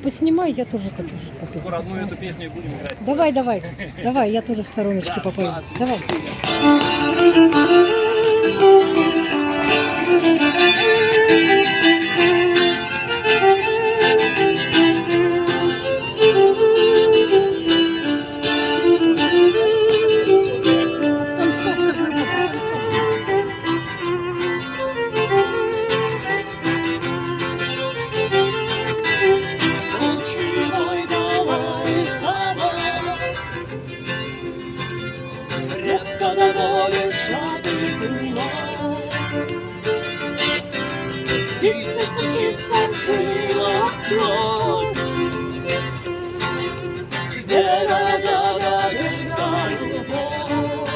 поснимай, я тоже хочу жить попеть. Скоро одну эту песню и будем играть. Давай, давай, давай, я тоже в стороночке попою. Давай. Тихо стучится в жилах кровь, где рода надежда любовь.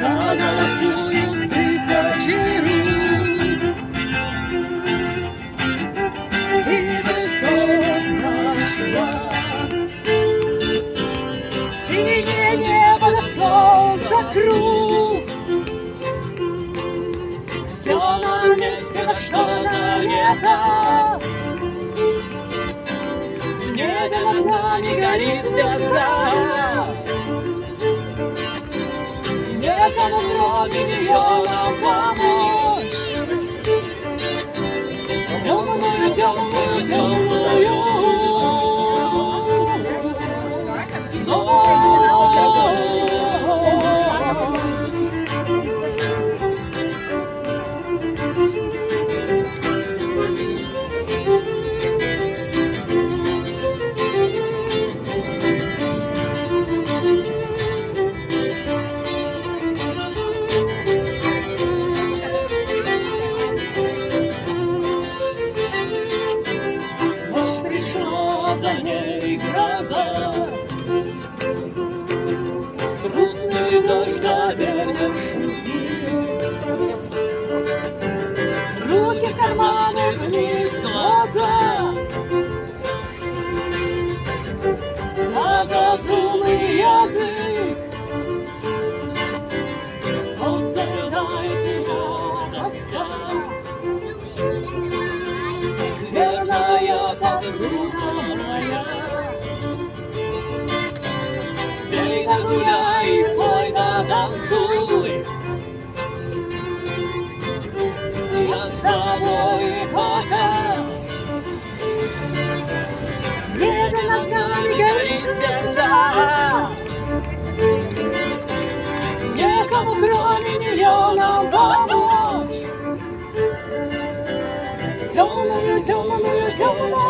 Заголосуют тысячи рук, и высок наш флаг. Синее небо на солнце круг, все на месте, но что-то не так. В небе над нами горит звезда, некому кроме нее нам помочь. Темную, темную, темную ночь. За ней гроза, грустный дождь, ветер шумит, руки в карманы, вниз глаза, зазубый язык, он заедает меня тоска. Верная подруга моя, бей да гуляй, пой да танцуй, я с тобой пока. В небе над нами горит звезда, некому кроме нее нам помочь. Темную, темную, темную